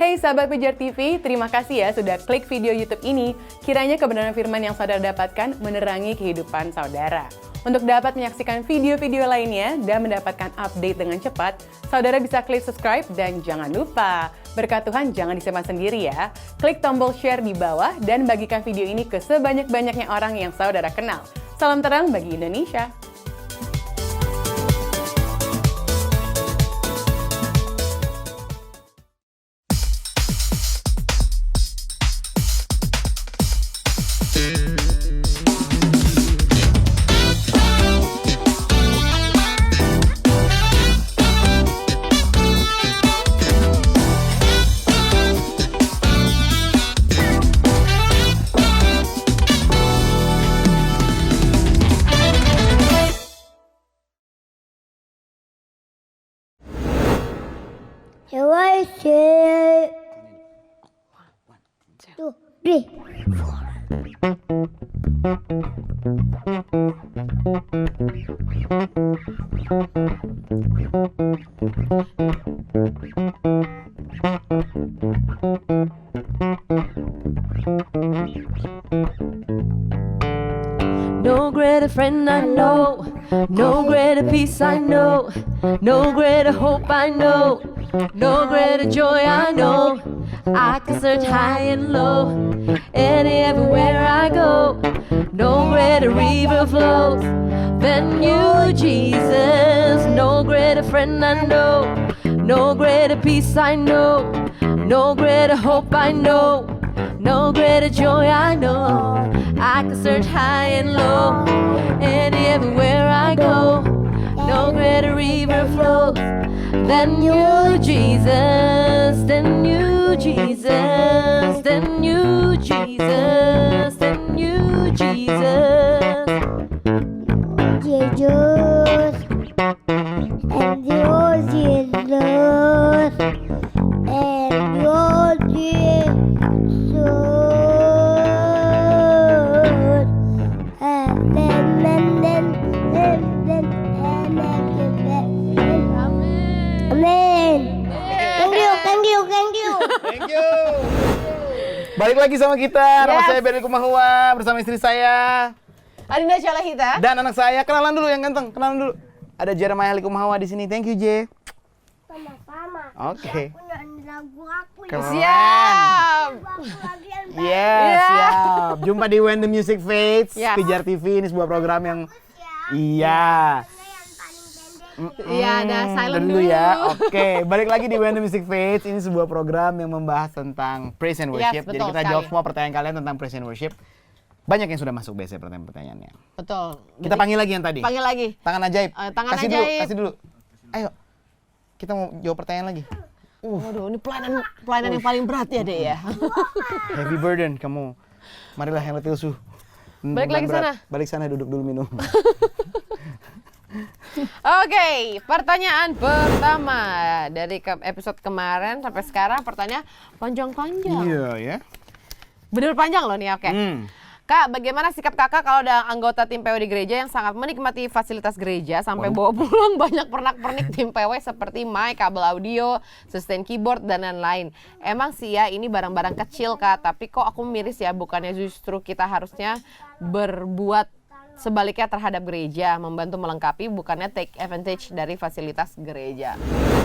Hey sahabat Pijar TV, terima kasih ya sudah klik video YouTube ini. Kiranya kebenaran firman yang saudara dapatkan menerangi kehidupan saudara. Untuk dapat menyaksikan video-video lainnya dan mendapatkan update dengan cepat, saudara bisa klik subscribe dan jangan lupa, berkat Tuhan jangan disimpan sendiri ya. Klik tombol share di bawah dan bagikan video ini ke sebanyak-banyaknya orang yang saudara kenal. Salam terang bagi Indonesia. One, two, three, four. No greater friend I know, no greater peace I know, no greater hope I know, no greater joy I know. I can search high and low, and everywhere I go, no greater river flows than you, Jesus. No greater friend I know, no greater peace I know, no greater hope I know, no greater joy I know. I can search high and low, and everywhere I go, no greater river flows than you, Jesus, than you, Jesus, than you, Jesus, than you, Jesus. Jesus, and your Jesus, and your Jesus. Amen. Thank you. Thank you. Balik lagi sama kita, nama saya Berry Kumahua bersama istri saya Adinda Syalahita dan anak saya. Kenalan dulu yang ganteng, kenalan dulu. Ada Jeremiah Likumahua di sini. Thank you, J. Sama-sama. Oke. Aku nyanyi lagu aku ya. Keren. Siap. Lagu lagi yang Yes, siap. Jumpa di When the Music Fades, Ya. Pijar TV. Ini sebuah program yang iya. yang paling pendek. Iya, ada silent Dulu ya. dulu. Oke, balik lagi di When the Music Fades. Ini sebuah program yang membahas tentang praise and worship. Yes, Jadi betul kita sekali. jawab semua pertanyaan kalian tentang praise and worship. Banyak yang sudah masuk biasanya pertanyaan-pertanyaannya. Betul. Kita panggil lagi yang tadi. Panggil lagi. Tangan ajaib. Tangan kasih ajaib. dulu, kasih dulu. Ayo. Kita mau jawab pertanyaan lagi. Waduh, ini pelayanan yang paling berat ya, Dek ya. Heavy burden kamu. Marilah yang letih suh. Balik lagi sana. Balik sana, duduk dulu minum. Oke, pertanyaan pertama dari episode kemarin sampai sekarang pertanyaan panjang-panjang. Iya ya. Bener panjang loh nih, oke. Kak, bagaimana sikap kakak kalau ada anggota tim PW di gereja yang sangat menikmati fasilitas gereja sampai bawa pulang banyak pernak-pernik tim PW seperti mic, kabel audio, sustain keyboard, dan lain-lain. Emang sih ya ini barang-barang kecil kak, tapi kok aku miris ya, bukannya justru kita harusnya berbuat sebaliknya terhadap gereja, membantu melengkapi, bukannya take advantage dari fasilitas gereja.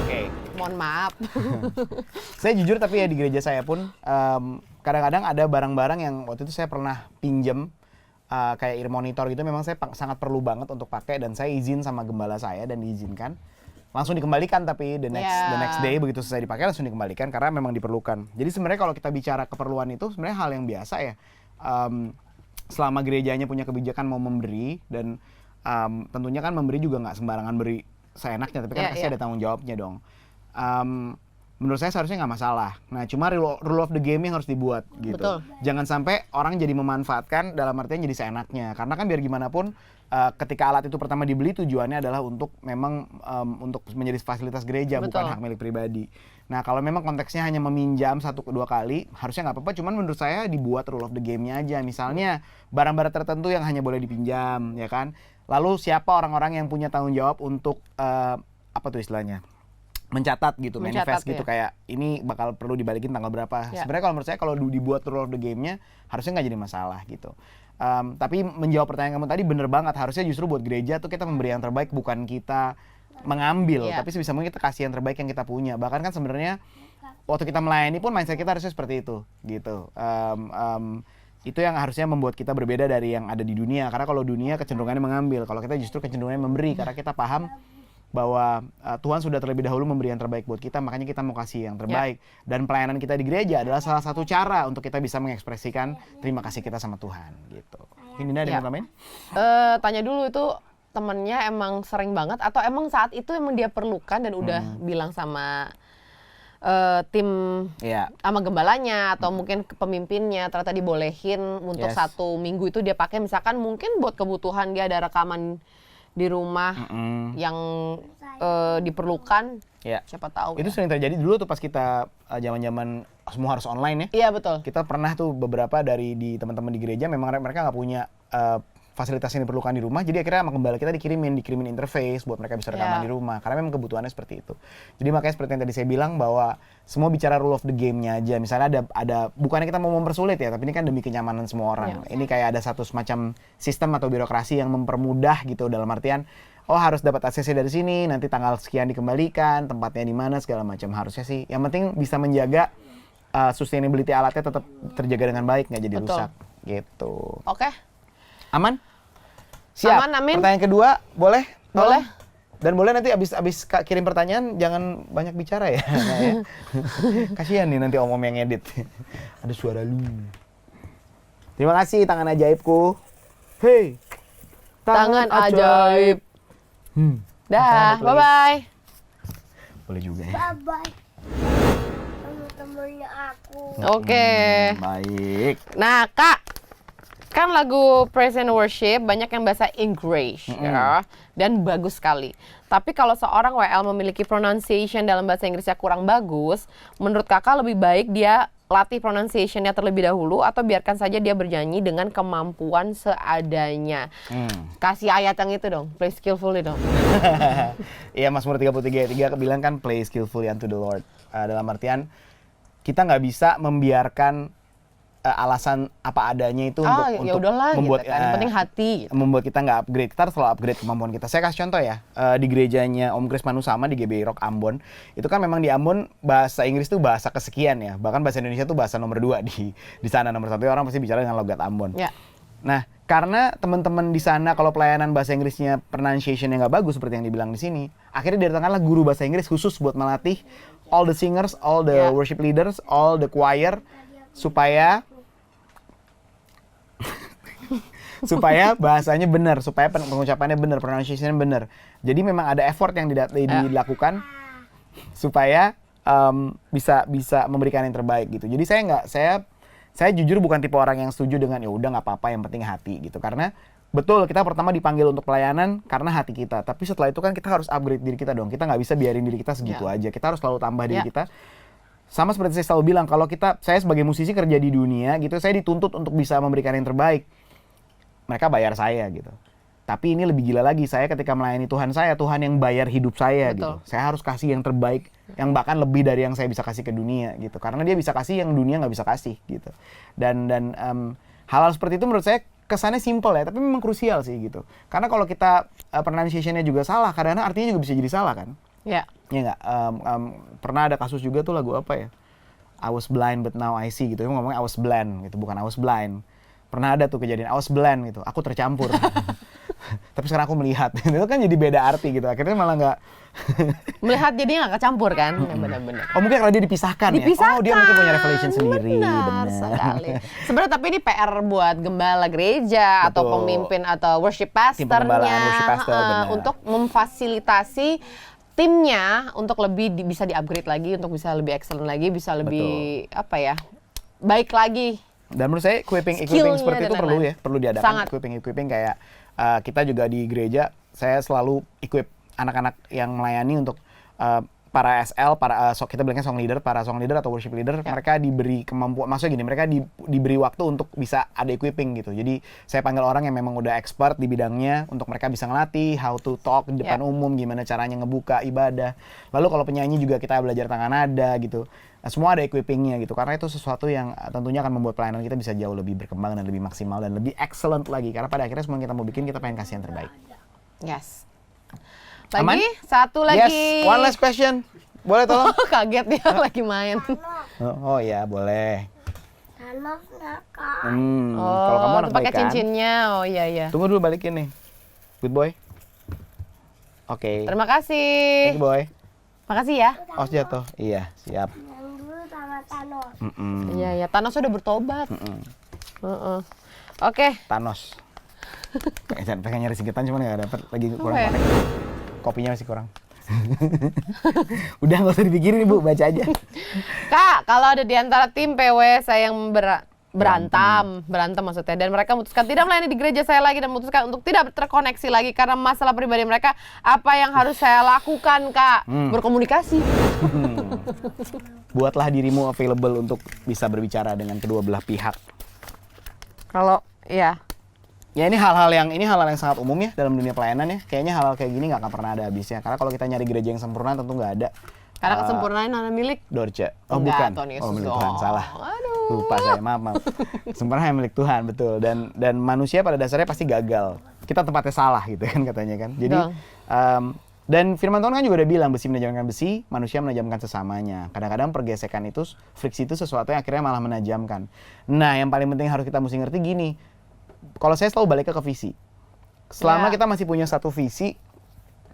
Oke. Mohon maaf. Saya jujur tapi ya di gereja saya pun kadang-kadang ada barang-barang yang waktu itu saya pernah pinjem kayak ear monitor gitu, memang saya sangat perlu banget untuk pakai dan saya izin sama gembala saya dan diizinkan. Langsung dikembalikan tapi the next day begitu selesai dipakai langsung dikembalikan karena memang diperlukan. Jadi sebenarnya kalau kita bicara keperluan itu sebenarnya hal yang biasa ya. Selama gerejanya punya kebijakan mau memberi dan tentunya kan memberi juga nggak sembarangan beri seenaknya, tapi kan pasti ada tanggung jawabnya dong. Menurut saya seharusnya nggak masalah. Nah, cuma rule of the game yang harus dibuat gitu. Betul. Jangan sampai orang jadi memanfaatkan dalam artian jadi seenaknya. Karena kan biar gimana pun ketika alat itu pertama dibeli tujuannya adalah untuk memang untuk menjadi fasilitas gereja, Betul. bukan hak milik pribadi. Nah, kalau memang konteksnya hanya meminjam 1-2 kali, harusnya nggak apa-apa. Cuman menurut saya dibuat rule of the game-nya aja. Misalnya barang-barang tertentu yang hanya boleh dipinjam, ya kan? Lalu siapa orang-orang yang punya tanggung jawab untuk apa tuh istilahnya? mencatat gitu, Mencatat, manifest gitu ya. kayak ini bakal perlu dibalikin tanggal berapa. Ya. Sebenarnya kalau menurut saya kalau dibuat rule of the game-nya harusnya nggak jadi masalah gitu. Tapi menjawab pertanyaan kamu tadi bener banget, harusnya justru buat gereja tuh kita memberi yang terbaik, bukan kita mengambil, Ya. tapi sebisa mungkin kita kasih yang terbaik yang kita punya. Bahkan kan sebenarnya waktu kita melayani pun mindset kita harusnya seperti itu gitu. Itu yang harusnya membuat kita berbeda dari yang ada di dunia, karena kalau dunia kecenderungannya mengambil, kalau kita justru kecenderungannya memberi, karena kita paham bahwa Tuhan sudah terlebih dahulu memberi yang terbaik buat kita, makanya kita mau kasih yang terbaik. Dan pelayanan kita di gereja adalah salah satu cara untuk kita bisa mengekspresikan terima kasih kita sama Tuhan gitu. Ini ada yang mau tambahin? Tanya dulu itu temennya emang sering banget atau emang saat itu emang dia perlukan dan udah bilang sama tim Iya. sama gembalanya atau mungkin ke pemimpinnya ternyata dibolehin untuk Yes. 1 minggu itu dia pakai, misalkan mungkin buat kebutuhan dia ada rekaman di rumah yang diperlukan, Iya. siapa tahu Itu ya. sering terjadi dulu tuh pas kita zaman-zaman semua harus online ya. Iya betul. Kita pernah tuh beberapa dari di teman-teman di gereja memang mereka nggak punya fasilitas yang diperlukan di rumah, jadi akhirnya sama gembala kita dikirimin interface buat mereka bisa rekaman Ya. di rumah, karena memang kebutuhannya seperti itu. Jadi makanya seperti yang tadi saya bilang bahwa semua bicara rule of the game-nya aja. Misalnya ada bukannya kita mau mempersulit ya, tapi ini kan demi kenyamanan semua orang. Ini kayak ada satu semacam sistem atau birokrasi yang mempermudah gitu, dalam artian harus dapat aksesnya dari sini, nanti tanggal sekian dikembalikan, tempatnya di mana segala macam. Harusnya sih yang penting bisa menjaga sustainability alatnya tetap terjaga dengan baik, nggak jadi Betul. rusak gitu. Oke. Aman? Siap. Aman, amin. Pertanyaan kedua, boleh? Tolong. Boleh. Dan boleh nanti abis Kak kirim pertanyaan jangan banyak bicara ya. Nah, ya. Kasihan nih nanti om yang edit. Ada suara lu. Terima kasih tangan ajaibku. Hey. Tangan ajaib. Dah, Please. bye-bye. Boleh juga ya. Bye-bye. Temen-temennya aku. Oke. Baik. Nah, Kak, kan lagu Praise and Worship banyak yang bahasa Inggris ya, dan bagus sekali. Tapi kalau seorang WL memiliki pronunciation dalam bahasa Inggrisnya kurang bagus, menurut Kakak lebih baik dia latih pronunciation-nya terlebih dahulu atau biarkan saja dia bernyanyi dengan kemampuan seadanya? Kasih ayat yang itu dong, play skillfully dong. Iya, Mazmur 33 ayat 3 bilang kan play skillfully unto the Lord. Dalam artian kita nggak bisa membiarkan alasan apa adanya itu Ya untuk udahlah membuat gitu kan. Yang penting hati. Gitu. membuat kita nggak upgrade. Kita harus selalu upgrade kemampuan kita. Saya kasih contoh ya, di gerejanya Om Kris Manusama di GBI Rock Ambon, itu kan memang di Ambon bahasa Inggris tuh bahasa kesekian ya, bahkan bahasa Indonesia tuh bahasa nomor 2 di sana. Nomor 1 orang pasti bicara dengan logat Ambon. Ya. Nah, karena teman-teman di sana kalau pelayanan bahasa Inggrisnya pronunciation-nya nggak bagus seperti yang dibilang di sini, akhirnya didatangkanlah guru bahasa Inggris khusus buat melatih all the singers, all the worship leaders, all the choir supaya bahasanya benar, supaya pengucapannya benar, pronunciation-nya benar. Jadi memang ada effort yang dilakukan supaya bisa memberikan yang terbaik gitu. Jadi saya jujur bukan tipe orang yang setuju dengan ya udah nggak apa-apa yang penting hati gitu. Karena betul kita pertama dipanggil untuk pelayanan karena hati kita. Tapi setelah itu kan kita harus upgrade diri kita dong. Kita nggak bisa biarin diri kita segitu aja. Kita harus selalu tambah diri kita. Sama seperti saya selalu bilang, kalau saya sebagai musisi kerja di dunia gitu, saya dituntut untuk bisa memberikan yang terbaik. Mereka bayar saya gitu. Tapi ini lebih gila lagi, saya ketika melayani Tuhan yang bayar hidup saya gitu. Saya harus kasih yang terbaik, yang bahkan lebih dari yang saya bisa kasih ke dunia gitu. Karena dia bisa kasih yang dunia nggak bisa kasih gitu. Dan hal-hal seperti itu menurut saya kesannya simple ya, tapi memang krusial sih gitu. Karena kalau kita pronunciation-nya juga salah, kadang-kadang artinya juga bisa jadi salah kan. Ya. Iya nggak? Pernah ada kasus juga tuh lagu apa ya? I was blind but now I see gitu. Dia ngomongnya I was blind gitu, bukan I was blind. Pernah ada tuh kejadian I was blind gitu. Aku tercampur. Tapi sekarang aku melihat. Itu kan jadi beda arti gitu. Akhirnya malah nggak Melihat jadi nggak kecampur kan? Benar-benar. Oh mungkin karena dia dipisahkan ya? Oh dia mungkin punya revelation sendiri. Benar sekali. Sebenarnya tapi ini PR buat gembala gereja atau Betul. pemimpin atau worship Tim pemgembalaan, pastornya worship pastor, benar. untuk memfasilitasi timnya untuk lebih bisa di-upgrade lagi, untuk bisa lebih excellent lagi, bisa lebih baik lagi. Dan menurut saya equipping Skill-nya seperti itu dan perlu lain-lain. ya, perlu diadakan. Sangat. Equipping kayak kita juga di gereja, saya selalu equip anak-anak yang melayani untuk para SL, kita bilangnya song leader, para song leader atau worship leader, mereka diberi kemampuan, maksudnya gini, mereka diberi waktu untuk bisa ada equipping gitu. Jadi saya panggil orang yang memang udah expert di bidangnya untuk mereka bisa ngelatih how to talk di depan umum, gimana caranya ngebuka ibadah. Lalu kalau penyanyi juga kita belajar tangan nada gitu. Nah, semua ada equippingnya gitu, karena itu sesuatu yang tentunya akan membuat pelayanan kita bisa jauh lebih berkembang dan lebih maksimal dan lebih excellent lagi. Karena pada akhirnya semua yang kita mau bikin, kita pengen kasih yang terbaik. Yes. Aman? Lagi, satu lagi. Yes, one last question. Boleh tolong? Kaget dia lagi main. Oh ya, boleh. Thanos nakal. Kalau kamu anak tuh pakai baik kan? cincinnya. Oh iya. Tunggu dulu balikin nih. Good boy. Oke. Terima kasih. Thank you, boy. Makasih ya. Oh, jatuh. Iya, siap. Yang dulu sama Thanos. Iya, Thanos sudah bertobat. Oke. Thanos. Pengen nyari singkatan cuman nggak dapet, lagi kurang ya? connect. Kopinya masih kurang. Udah nggak usah dipikirin Ibu, baca aja. Kak, kalau ada di antara tim PW saya yang berantem maksudnya, dan mereka memutuskan tidak melayani di gereja saya lagi dan memutuskan untuk tidak terkoneksi lagi karena masalah pribadi mereka, apa yang harus saya lakukan, Kak? Berkomunikasi. Buatlah dirimu available untuk bisa berbicara dengan kedua belah pihak. Kalau Ya ini hal-hal yang sangat umum ya dalam dunia pelayanan ya. Kayaknya hal-hal kayak gini nggak akan pernah ada habisnya. Karena kalau kita nyari gereja yang sempurna tentu nggak ada. karena kesempurnaan hanya milik Dorce. Oh Enggak, bukan. Tuhan Yesus Milik dong. Tuhan, salah. Aduh. Lupa saya, maaf. Sempurna hanya milik Tuhan, betul. Dan manusia pada dasarnya pasti gagal. Kita tempatnya salah gitu kan katanya kan. Jadi dan firman Tuhan kan juga udah bilang besi menajamkan besi, manusia menajamkan sesamanya. Kadang-kadang pergesekan itu, friksi itu sesuatu yang akhirnya malah menajamkan. Nah, yang paling penting harus kita mesti ngerti gini. Kalau saya selalu balik ke visi. Selama kita masih punya satu visi,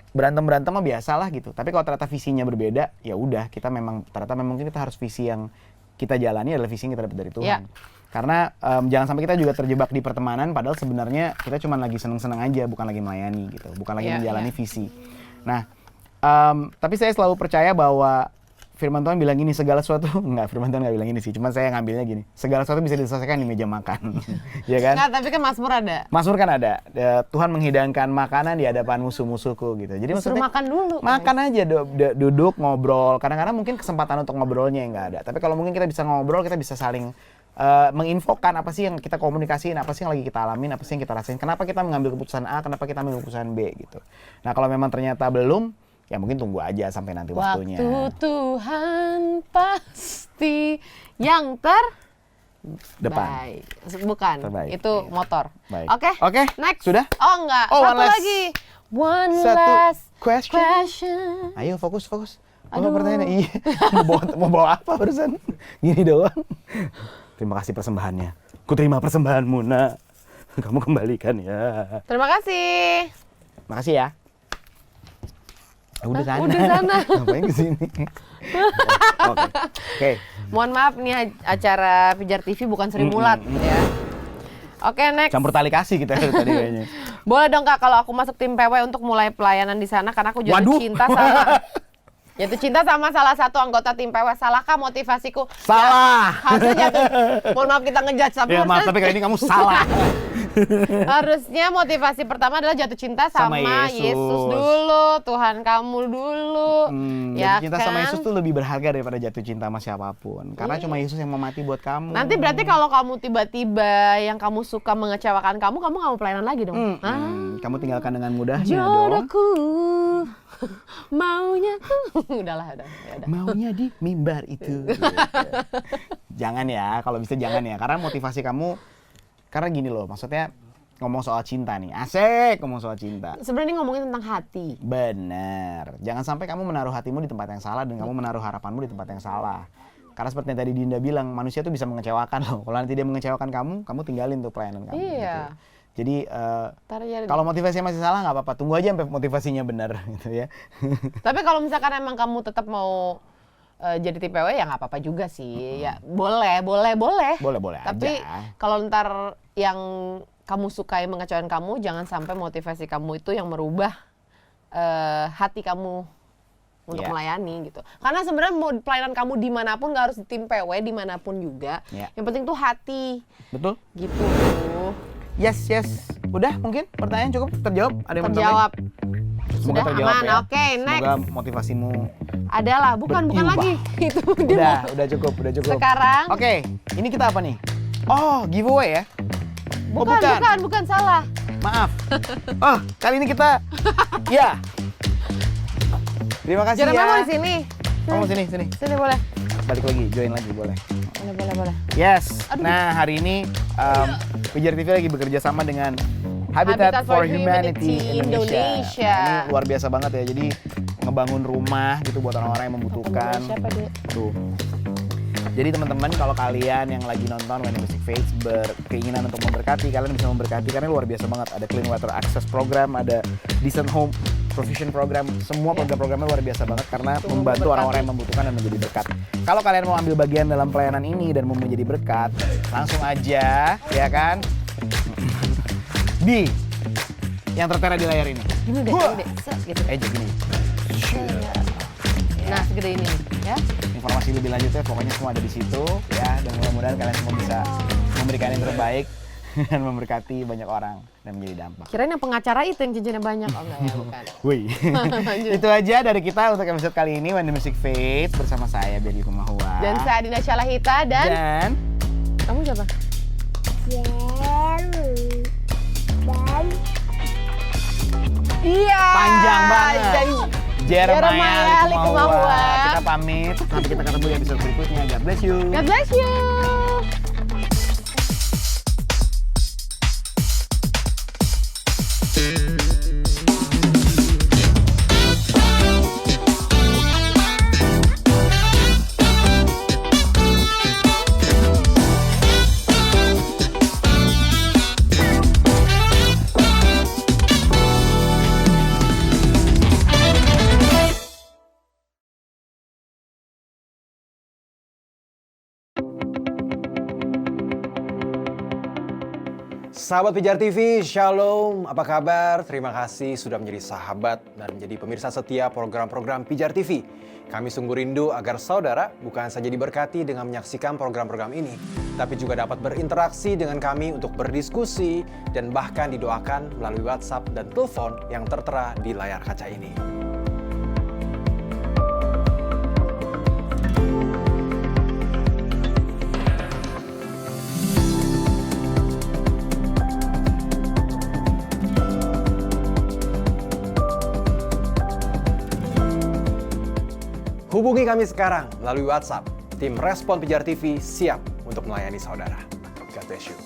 berantem mah biasalah gitu. Tapi kalau ternyata visinya berbeda, ya udah kita memang mungkin kita harus visi yang kita jalani adalah visi yang kita dapat dari Tuhan. Karena jangan sampai kita juga terjebak di pertemanan padahal sebenarnya kita cuma lagi seneng-seneng aja, bukan lagi melayani gitu, bukan lagi menjalani visi. Nah, tapi saya selalu percaya bahwa firman Tuhan bilang gini, segala sesuatu, enggak, firman Tuhan nggak bilang gini sih, cuma saya ngambilnya gini, segala sesuatu bisa diselesaikan di meja makan. Ya kan? Nggak, tapi kan Mazmur ada. Mazmur kan ada. Tuhan menghidangkan makanan di hadapan musuh-musuhku gitu. Jadi Disuruh maksudnya makan dulu. makan aja, duduk ngobrol. Kadang-kadang mungkin kesempatan untuk ngobrolnya yang nggak ada. Tapi kalau mungkin kita bisa ngobrol, kita bisa saling menginfokan apa sih yang kita komunikasiin, apa sih yang lagi kita alamin, apa sih yang kita rasain. Kenapa kita mengambil keputusan A, kenapa kita mengambil keputusan B gitu. Nah kalau memang ternyata belum, ya mungkin tunggu aja sampai nanti waktunya. Waktu Tuhan pasti yang Depan. baik. Bukan, Terbaik. itu motor. Baik. Oke, Oke, next. sudah? Oh enggak, Oh, satu one last- lagi. One Satu last question. Ayo fokus. Apa pertanyaannya? Iya. mau bawa apa barusan? Gini doang. Terima kasih persembahannya. Ku terima persembahanmu, Nak. Kamu kembalikan ya. Terima kasih. Makasih ya. Udah sana. Udah sana. Ngapain kesini? Oke. Mohon maaf nih acara Pijar TV bukan Sri Mulat ya. Oke, next. Campur tali kasih kita tadi kayaknya. Boleh dong Kak kalau aku masuk tim PW untuk mulai pelayanan di sana karena aku jatuh Waduh. cinta sama salah satu anggota tim PW. Salahkah motivasiku? Salah. Ya, harusnya jatuh. Mohon maaf kita ngejudge tapi Ya maaf, tapi kali ini kamu salah. harusnya motivasi pertama adalah jatuh cinta sama Yesus dulu, Tuhan kamu dulu. Ya Jatuh cinta kan? sama Yesus tuh lebih berharga daripada jatuh cinta sama siapapun. Karena cuma Yesus yang mau mati buat kamu. Nanti berarti kalau kamu tiba-tiba yang kamu suka mengecewakan kamu nggak mau pelayanan lagi dong? Kamu tinggalkan dengan mudahnya dong. Jodohku, maunya udahlah. Maunya di mimbar itu. Gitu. Jangan ya, kalau bisa jangan ya. Karena motivasi kamu, karena gini loh, maksudnya ngomong soal cinta nih. Asik ngomong soal cinta. Sebenarnya ini ngomongin tentang hati. Bener. Jangan sampai kamu menaruh hatimu di tempat yang salah dan kamu menaruh harapanmu di tempat yang salah. Karena seperti yang tadi Dinda bilang, manusia tuh bisa mengecewakan loh. Kalau nanti dia mengecewakan kamu tinggalin tuh pelayanan kamu. Iya. Gitu. Jadi Jadi. kalau motivasinya masih salah nggak apa-apa, tunggu aja sampai motivasinya benar gitu ya. Tapi kalau misalkan emang kamu tetap mau jadi tim PW ya nggak apa-apa juga sih. Ya boleh. Boleh Tapi aja. kalau ntar yang kamu sukai mengecewakan kamu, jangan sampai motivasi kamu itu yang merubah hati kamu untuk melayani gitu. Karena sebenarnya mau pelayanan kamu dimanapun, nggak harus di tim PW dimanapun juga. Yang penting tuh hati. Betul. Gitu. Yes. Udah mungkin pertanyaan cukup terjawab. Ada yang mau Terjawab. ditambahin? Semoga Sudah terjawab aman. ya. Oke, next. Semoga motivasimu Adalah, bukan Berubah. lagi. Itu dia udah cukup. Sekarang Oke, ini kita apa nih? Oh, giveaway ya? Oh, bukan salah. Maaf. Oh, kali ini kita ya. Terima kasih Jeremy ya. mau di sini. Kamu sini. Sini boleh. Balik lagi, join lagi boleh. Boleh. Yes. Nah, hari ini Pijar TV lagi bekerja sama dengan Habitat for Humanity Indonesia. Ini luar biasa banget ya. Jadi ngebangun rumah gitu buat orang-orang yang membutuhkan. Siapa dia? Tuh. Jadi teman-teman kalau kalian yang lagi nonton When the Music Fades berkeinginan untuk memberkati, kalian bisa memberkati karena luar biasa banget. Ada Clean Water Access Program, ada Decent Home Provision Program, semua program-programnya luar biasa banget karena membantu orang-orang yang membutuhkan dan menjadi berkat. Kalau kalian mau ambil bagian dalam pelayanan ini dan mau menjadi berkat, langsung aja, ya kan? Di yang tertera di layar ini. Gini deh, set gitu. Gini. Nah, segede ini nih, ya. Informasi lebih lanjutnya pokoknya semua ada di situ ya, dan mudah-mudahan kalian semua bisa memberikan yang terbaik dan memberkati banyak orang dan menjadi dampak. Kirain yang pengacara itu yang cincinnya banyak. Oh enggak ya, bukan. Wih. Itu aja dari kita untuk episode kali ini When the Music Fades bersama saya Bedi Kumahua. Dan saya Adina Syalahita dan kamu siapa? Dan Iya. Panjang banget. Jeremiah Jeremiah Kumahua. Kumahua. Kita pamit. Sampai kita ketemu di episode berikutnya. God bless you. God bless you. Sahabat Pijar TV, Shalom, apa kabar? Terima kasih sudah menjadi sahabat dan menjadi pemirsa setia program-program Pijar TV. Kami sungguh rindu agar saudara bukan saja diberkati dengan menyaksikan program-program ini, tapi juga dapat berinteraksi dengan kami untuk berdiskusi dan bahkan didoakan melalui WhatsApp dan telepon yang tertera di layar kaca ini. Hubungi kami sekarang melalui WhatsApp. Tim Respon Pijar TV siap untuk melayani saudara. God bless you.